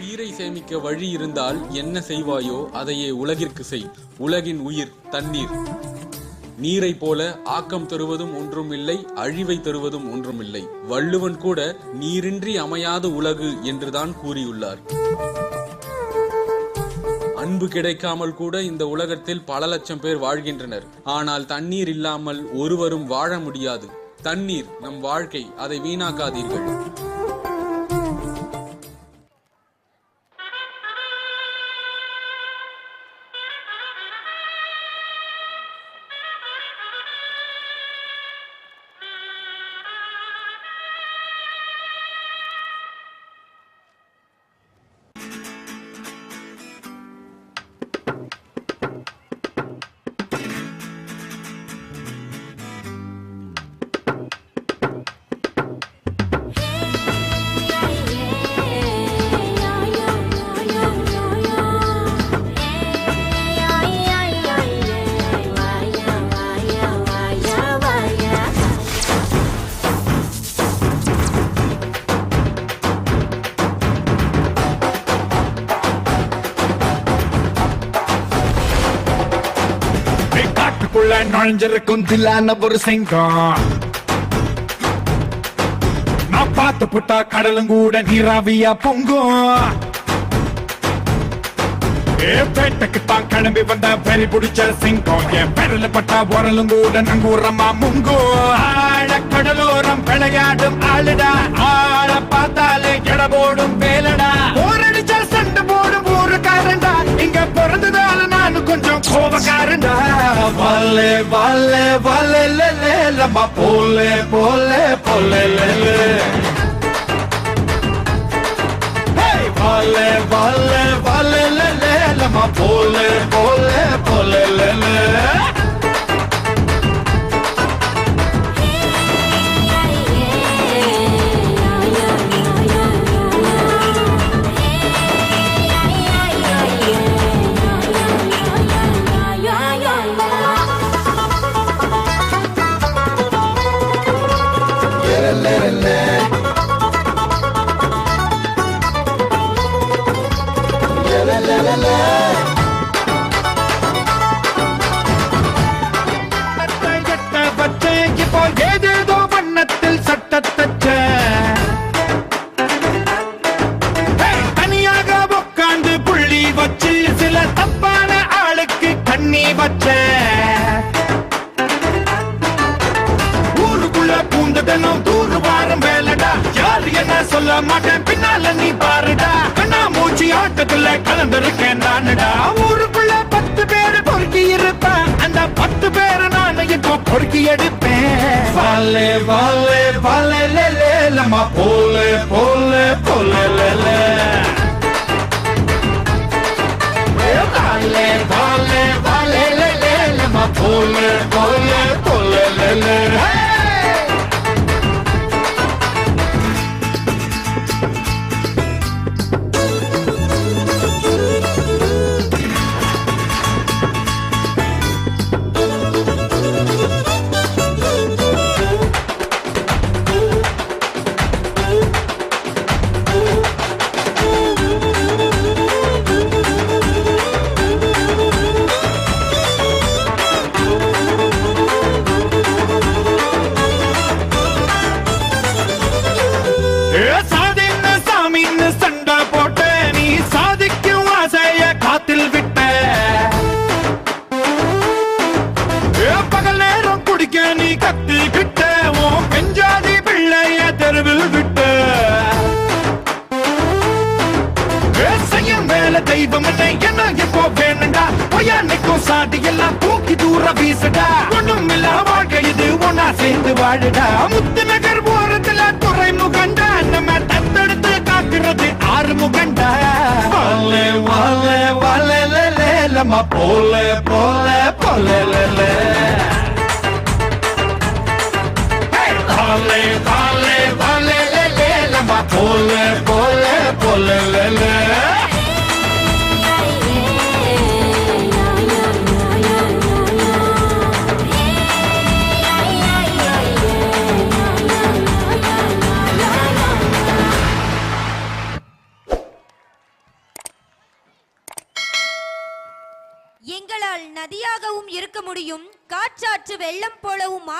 நீரை சேமிக்க வழி இருந்தால் என்ன செய்வாயோ அதையே உலகிற்கு செய். உலகின் உயிர் தண்ணீர். நீரை போல ஆக்கம் தருவதும் ஒன்றும் இல்லை, அழிவை தருவதும் ஒன்றும் இல்லை. வள்ளுவன் கூட நீரின்றி அமையாத உலகு என்றுதான் கூறியுள்ளார். அன்பு கிடைக்காமல் கூட இந்த உலகத்தில் பல லட்சம் பேர் வாழ்கின்றனர். ஆனால் தண்ணீர் இல்லாமல் ஒருவரும் வாழ முடியாது. தண்ணீர் நம் வாழ்க்கை, அதை வீணாக்காதீர்கள். நுழைஞ்சிருக்கும் தில்லான ஒரு சிங்கம். நான் பார்த்து புட்டா கடலும் கூட நீராவியா பொங்கும். பேட்டைக்கு தான் கிளம்பி வந்த பெரி பிடிச்ச சிங்கம். என் பெரல பட்டா உரலும் கூட நங்கூரமா முங்கும். ஆழ கடலோரம் விளையாடும் ஆளுடா. ஆழ பார்த்தாலே இடபோடும் வேலடா. போரடிச்சா சண்டை போடும் ஊருக்காரண்டா. இங்க பிறந்ததால நானும் கொஞ்சம் கோபக்காரண்டா. வாலே வாலே வாலே லே லம்மா போலே போலே போலே லே. வாலே வாலே வாலே லே லம்மா போலே போலே போலே லே. இப்போ ஏதேதோ வண்ணத்தில் சட்டத்தச்ச தனியாக உட்கார்ந்து புள்ளி வச்சு சில தப்பான ஆளுக்கு கண்ணி வச்ச. ஊருக்குள்ள பூந்ததனும் தூரு வாரம் வேலடா. யாரு என்ன சொல்ல மாட்டேன் பின்னால நீ பாருடா. கண்ணா மூச்சி ஆட்டத்துல கலந்திருக்கேன் நானுடா. ஊருக்குள்ள 10 பேரு பொறுக்கி இருப்பேன். அந்த 10 பேரு நான் இப்போ பொறுக்கி எடுப்பேன். வாலே வாலே வாலே லே லே லம்மா போலே போலே போலே லே லே. வாலே வாலே வாலே லே லே லம்மா போலே போலே போலே லே லே. சண்டை போட்ட நீ சாதிக்கும் ஆசைய காத்தில் விட்ட. பகல் நேரம் குடிக்க நீ கத்துக்கிட்ட. உன் பெஞ்சாதி பிள்ளைய தெருவில் விட்ட. செய்யும் வேலை தெய்வம் என்ன எப்போ வேணுண்டா. பொய்யானைக்கும் சாட்டி எல்லாம் தூக்கி தூர வீசுடா. ஒண்ணும் இல்ல வாழ்க்கை இது ஒன்னா சேர்ந்து வாழுடா. முத்து நகர் ஓரத்துல துறைமுகண்டா. நம்ம தத்தெடுத்து காக்குறது ஆறுமுகண்டா. வாலே வாலே வாலே லே லே லம்மா போலே போலே போலே லே லே. வாலே வாலே வாலே லே லே லம்மா போலே போலே போலே லே லே. எங்களால் நதியாகவும் இருக்க முடியும், காற்றாற்று வெள்ளம் போலவும் மாற